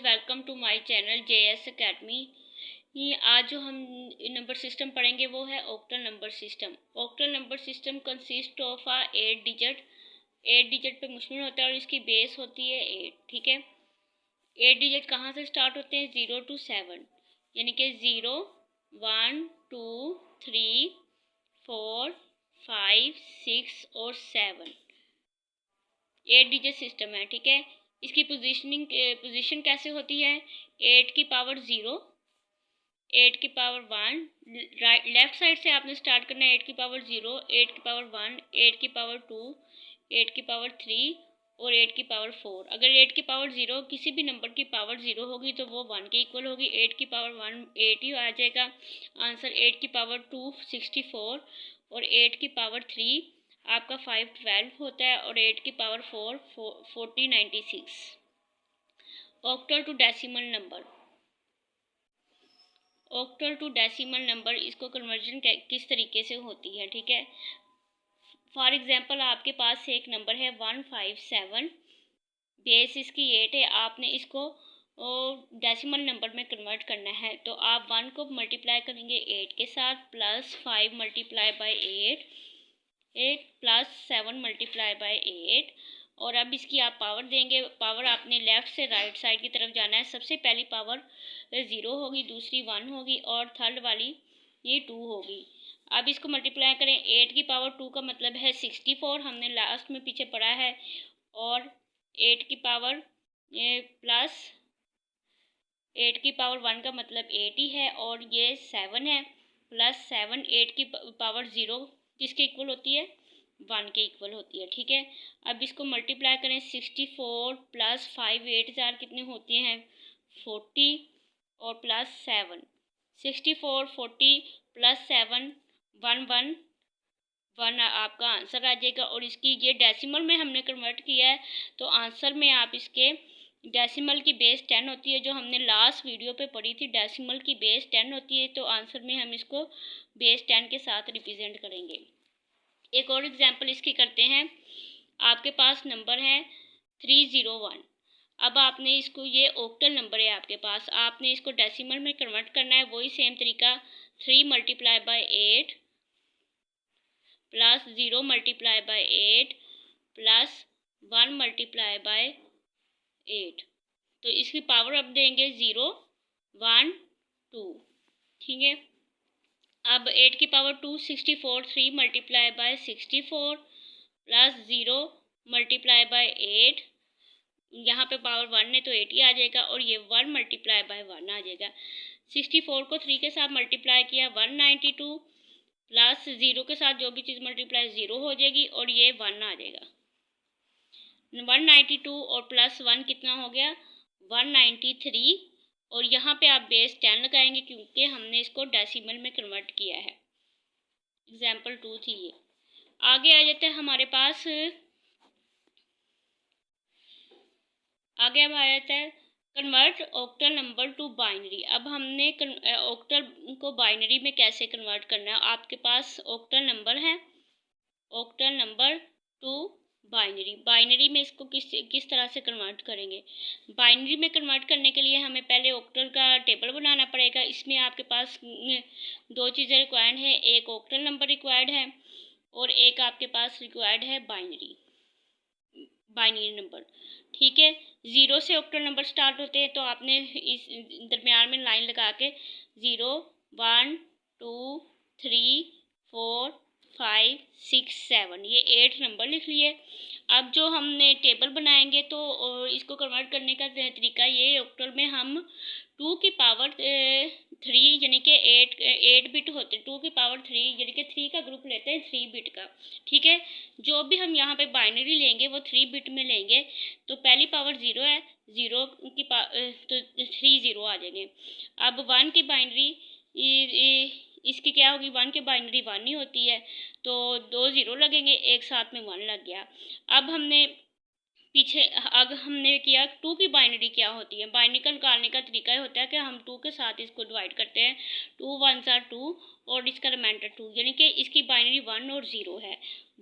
Welcome to my channel JS academy. ये आज जो हम नंबर सिस्टम पढ़ेंगे वो है octal number system. Octal number system consist of 8 digit पे मुश्तमिल होता है और इसकी बेस होती है 8। ठीक है, 8 डिजिट कहाँ से स्टार्ट होते हैं? 0 to 7, यानी कि 0, 1, 2, 3, 4, 5, 6 और 7 8 डिजिट सिस्टम है। ठीक है, इसकी पोजीशन कैसे होती है? 8 की पावर 0, 8 की पावर 1, राइट लेफ्ट साइड से आपने स्टार्ट करना है। 8 की पावर 0, 8 की पावर 1, 8 की पावर 2, 8 की पावर 3 और 8 की पावर 4। अगर 8 की पावर 0 किसी भी नंबर की पावर 0 होगी तो वो 1 के इक्वल होगी। 8 की पावर 1 8 ही आ जाएगा आंसर। 8 की पावर 2 64 और 8 की पावर 3 आपका 5 12 होता है और 8 की power 4 40 96। Octal to decimal number, octal to decimal number इसको कन्वर्जन किस तरीके से होती है? ठीक है, फॉर एग्जांपल आपके पास एक नंबर है 157, बेस इसकी 8 है। आपने इसको डेसिमल नंबर में कन्वर्ट करना है तो आप 1 को मल्टीप्लाई करेंगे 8 के साथ, plus 5 multiply by 8 plus 7 multiply by 8 और अब इसकी आप पावर देंगे। पावर आपने लेफ़्ट से राइट साइड की तरफ जाना है। सबसे पहली पावर 0 होगी, दूसरी 1 होगी और थर्ड वाली ये 2 होगी। अब इसको मल्टीप्लाई करें। 8 की पावर 2 का मतलब है 64, हमने लास्ट में पीछे पढ़ा है, और 8 की पावर प्लस 8 की पावर 1 का मतलब 8 ही है और ये 7 है, प्लस 7 8 की पावर 0 किसके इक्वल होती है? 1 के इक्वल होती है। ठीक है, अब इसको मल्टीप्लाई करें। 64 प्लस 5 8 कितने होते हैं? 40 और प्लस 7 64 40 प्लस 7 1 1 1 आपका आंसर आ जाएगा। और इसकी ये डेसिमल में हमने कन्वर्ट किया है तो आंसर में आप इसके डेसिमल की बेस 10 होती है, जो हमने लास्ट वीडियो पे पढ़ी थी। डेसिमल की बेस 10 होती है तो आंसर में हम इसको बेस 10 के साथ रिप्रेजेंट करेंगे। एक और एग्जांपल इसकी करते हैं। आपके पास नंबर है 301। अब आपने इसको, ये ऑक्टल नंबर है आपके पास, आपने इसको डेसिमल में कन्वर्ट करना है। वही सेम तरीका, 3 multiply by 8 plus 0 multiply by 8 plus 1 multiply by 8। तो इसकी पावर अब देंगे 0 1 2। ठीक है, अब 8 की power 2 64, 3 multiply by 64 plus 0 multiply by 8, यहाँ पे पावर 1 है तो 8 ही आ जाएगा और ये 1 मल्टीप्लाई बाई 1 आ जाएगा। 64 को 3 के साथ मल्टीप्लाई किया 192 प्लस 0 के साथ जो भी चीज़ मल्टीप्लाई 0 हो जाएगी और ये 1 आ जाएगा। 192 और प्लस 1 कितना हो गया? 193। और यहाँ पे आप बेस 10 लगाएंगे क्योंकि हमने इसको डेसिमल में कन्वर्ट किया है। एग्जाम्पल 2 थी ये। आगे आ जाते हैं हमारे पास, आगे अब आ जाता है convert octal number two binary. अब हमने ऑक्टल को बाइनरी में कैसे कन्वर्ट करना है। आपके पास ऑक्टल नंबर है, octal number two binary. Binary में इसको किस तरह से कन्वर्ट करेंगे? बाइनरी में कन्वर्ट करने के लिए हमें पहले ऑक्टल का टेबल बनाना पड़ेगा। इसमें आपके पास दो चीज़ें रिक्वायर्ड है, एक ऑक्टल नंबर रिक्वायर्ड है और एक आपके पास रिक्वायर्ड है बाइनरी नंबर। ठीक है, 0 से ऑक्टल नंबर स्टार्ट होते हैं तो आपने इस दरमियान में लाइन लगा के 0 1 2 3 4 5 6 7 ये 8 नंबर लिख लिए। अब जो हमने टेबल बनाएंगे तो इसको कन्वर्ट करने का तरीका ये, ऑक्टल में हम 2 की पावर 3 यानी कि 8 बिट होते हैं। 2 की पावर 3 यानी कि 3 का ग्रुप लेते हैं 3 बिट का। ठीक है, जो भी हम यहाँ पे बाइनरी लेंगे वो 3 बिट में लेंगे। तो पहली पावर 0 है, 0 की तो 3 0 आ जाएंगे। अब 1 की बाइनरी इसकी क्या होगी? 1 की बाइनरी 1 ही होती है तो 2 0 लगेंगे, एक साथ में 1 लग गया। अब हमने किया 2 की बाइनरी क्या होती है। बाइनरी का निकालने का तरीका ही होता है कि हम 2 के साथ इसको डिवाइड करते हैं। 2 1s are 2 और इसका रिमाइंडर 2, यानी कि इसकी बाइनरी 1 और 0 है।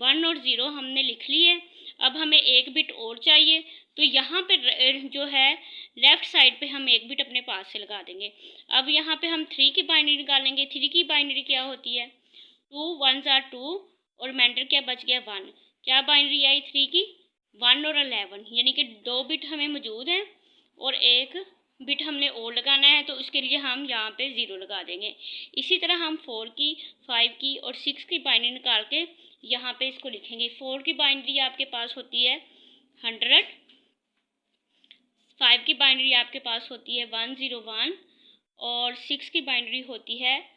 1 और 0 हमने लिख ली है। अब हमें एक बिट और चाहिए तो यहाँ पे जो है लेफ़्ट साइड पे हम एक बिट अपने पास से लगा देंगे। अब यहाँ पे हम 3 की बाइनरी निकालेंगे। 3 की बाइनरी क्या होती है? 2 1s are 2 और रिमाइंडर क्या बच गया 1। क्या बाइनरी आई 3 की? 1 और 11, यानी कि 2 बिट हमें मौजूद हैं और एक बिट हमने और लगाना है, तो उसके लिए हम यहाँ पे 0 लगा देंगे। इसी तरह हम 4 की, 5 की और 6 की बाइनरी निकाल के यहाँ पे इसको लिखेंगे। 4 की बाइनरी आपके पास होती है 100, 5 की बाइनरी आपके पास होती है 101 और 6 की बाइनरी होती है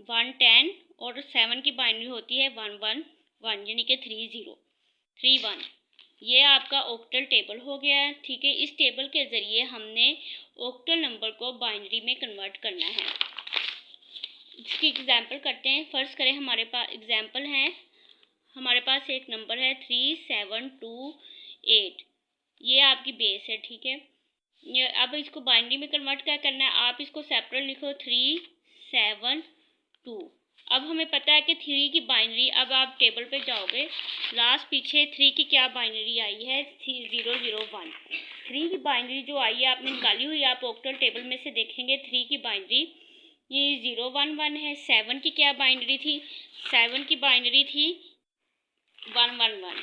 110 और 7 की बाइनरी होती है 111, यानी कि 3031। ये आपका ऑक्टल टेबल हो गया है, ठीक है। इस टेबल के ज़रिए हमने ऑक्टल नंबर को बाइनरी में कन्वर्ट करना है। इसकी एग्जांपल करते हैं। फर्स्ट करें, हमारे पास एग्जांपल है, हमारे पास एक नंबर है 3728, ये आपकी बेस है, ठीक है। अब इसको बाइनरी में कन्वर्ट क्या करना है, आप इसको सेपरेट लिखो 372। अब हमें पता है कि 3 की बाइनरी, अब आप टेबल पे जाओगे, लास्ट पीछे 3 की क्या बाइनरी आई है 001। 3 की बाइनरी जो आई है आपने निकाली हुई, आप ऑक्टल टेबल में से देखेंगे 3 की बाइनरी ये 011 है। 7 की क्या बाइनरी थी? 7 की बाइनरी थी 111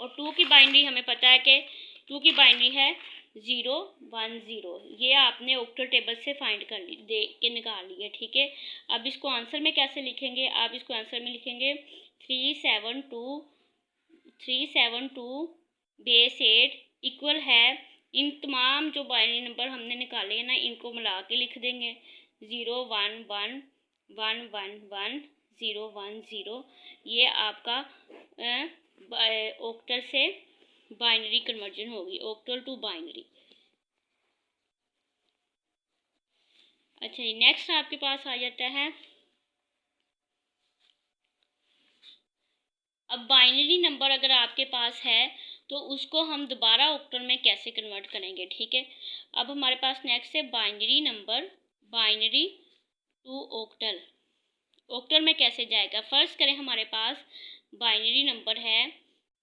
और 2 की बाइनरी हमें पता है कि 2 की बाइनरी है 010। ये आपने ऑक्टल टेबल से फाइंड कर ली, दे के निकाल ली है, ठीक है। अब इसको आंसर में कैसे लिखेंगे? आप इसको आंसर में लिखेंगे 372 बेस 8 इक्वल है, इन तमाम जो बाइनरी नंबर हमने निकाले हैं ना, इनको मिला के लिख देंगे 011111010। ये आपका ऑक्टल से बाइनरी कन्वर्जन होगी, ऑक्टल टू बाइनरी। अच्छा जी, नेक्स्ट आपके पास आ जाता है, अब बाइनरी नंबर अगर आपके पास है तो उसको हम दोबारा ऑक्टल में कैसे कन्वर्ट करेंगे, ठीक है। अब हमारे पास नेक्स्ट है binary number, binary to octal. Octal में कैसे जाएगा? फर्स्ट करें, हमारे पास बाइनरी नंबर है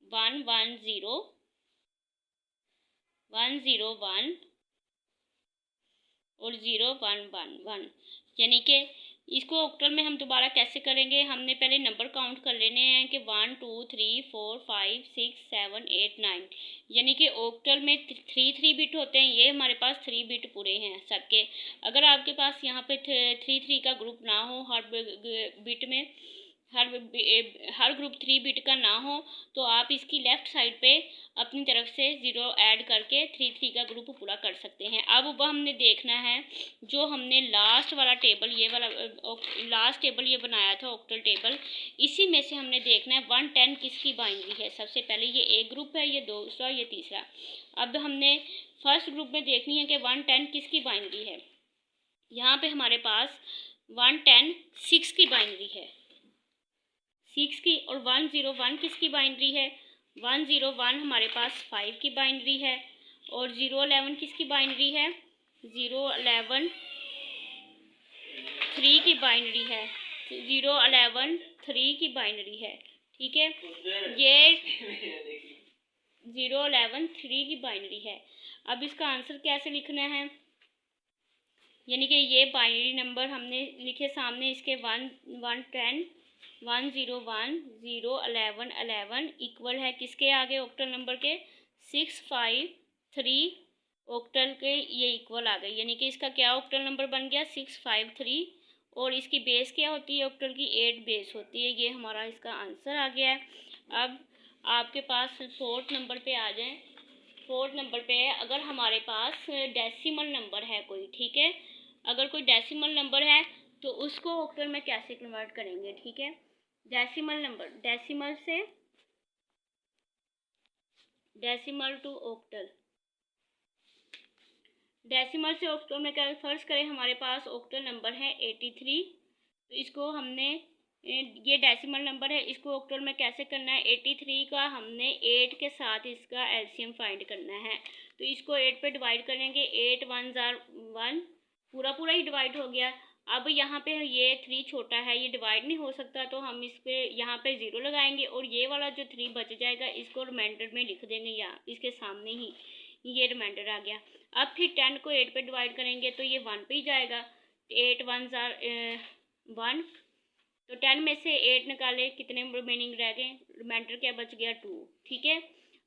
101 और 0111, यानी कि इसको ऑक्टल में हम दोबारा कैसे करेंगे? हमने पहले नंबर काउंट कर लेने हैं कि 1 2 3 4 5 6 7 8 9, यानी कि ऑक्टल में 3 बिट होते हैं, ये हमारे पास 3 बिट पूरे हैं सबके। अगर आपके पास यहाँ पे 3 का ग्रुप ना हो, हर बिट में हर ग्रुप 3 बिट का ना हो, तो आप इसकी लेफ़्ट साइड पे अपनी तरफ से 0 ऐड करके 3 का ग्रुप पूरा कर सकते हैं। अब वह हमने देखना है जो हमने लास्ट वाला टेबल, ये वाला लास्ट टेबल ये बनाया था ऑक्टल टेबल, इसी में से हमने देखना है 110 किसकी बाइनरी है। सबसे पहले ये एक ग्रुप है, ये दूसरा, ये तीसरा। अब हमने फर्स्ट ग्रुप में देखनी है कि 110 किसकी बाइनरी है। यहाँ पे हमारे पास 110 6 की बाइनरी है, 6 की, और 101 किसकी बाइनरी है? 101 हमारे पास 5 की बाइनरी है, और 011 किसकी बाइनरी है? 011 3 की बाइनरी है, 011 3 की बाइनरी है, ठीक है। ये 011 3 की बाइनरी है। अब इसका आंसर कैसे लिखना है? यानी कि ये बाइनरी नंबर हमने लिखे सामने, इसके 110 101 011 11 इक्वल है किसके आगे? ऑक्टल नंबर के 653 ऑक्टल के ये इक्वल आ गई, यानी कि इसका क्या ऑक्टल नंबर बन गया? 653, और इसकी बेस क्या होती है ऑक्टल की? 8 बेस होती है। ये हमारा इसका आंसर आ गया है। अब आपके पास फोर्थ नंबर पे आ जाएं। फोर्थ नंबर पे है, अगर हमारे पास डेसिमल नंबर है कोई, ठीक है, अगर कोई डेसिमल नंबर है तो उसको ऑक्टल में कैसे कन्वर्ट करेंगे, ठीक है। Decimal number, decimal to octal, decimal से ऑक्टल में क्या? फर्स्ट करें, हमारे पास ऑक्टल नंबर है 83, तो इसको हमने, ये डेसिमल नंबर है, इसको ऑक्टल में कैसे करना है? 83 का हमने 8 के साथ इसका एलसीएम फाइंड करना है, तो इसको 8 पे डिवाइड करेंगे, 8 1s are 1, पूरा ही डिवाइड हो गया। अब यहाँ पे ये 3 छोटा है, ये डिवाइड नहीं हो सकता, तो हम इस पे यहाँ पे 0 लगाएंगे, और ये वाला जो 3 बच जाएगा इसको रिमाइंडर में लिख देंगे, या इसके सामने ही ये रिमाइंडर आ गया। अब फिर 10 को 8 पे डिवाइड करेंगे तो ये 1 पे ही जाएगा। 8 1s आर 1, तो 10 में से 8 निकाले, कितने रिमेनिंग रह गए, रिमाइंडर क्या बच गया 2। ठीक है,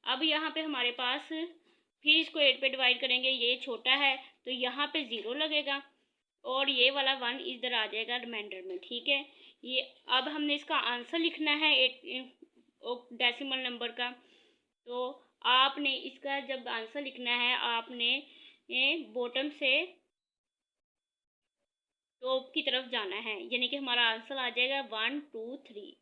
अब यहाँ पे हमारे पास फिर इसको 8 पे डिवाइड करेंगे, ये छोटा है तो यहाँ पे 0 लगेगा और ये वाला 1 इधर आ जाएगा रिमाइंडर में। ठीक है, ये अब हमने इसका आंसर लिखना है डेसिमल नंबर का। तो आपने इसका जब आंसर लिखना है आपने बॉटम से टॉप की तरफ जाना है, यानी कि हमारा आंसर आ जाएगा 1 2 3।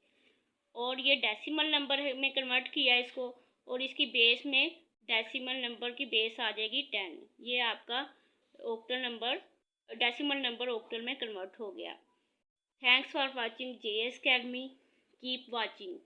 और ये डेसिमल नंबर में कन्वर्ट किया इसको, और इसकी बेस में डेसिमल नंबर की बेस आ जाएगी 10। ये आपका octal number, decimal number octal में कन्वर्ट हो गया। Thanks for watching JS Academy, keep watching.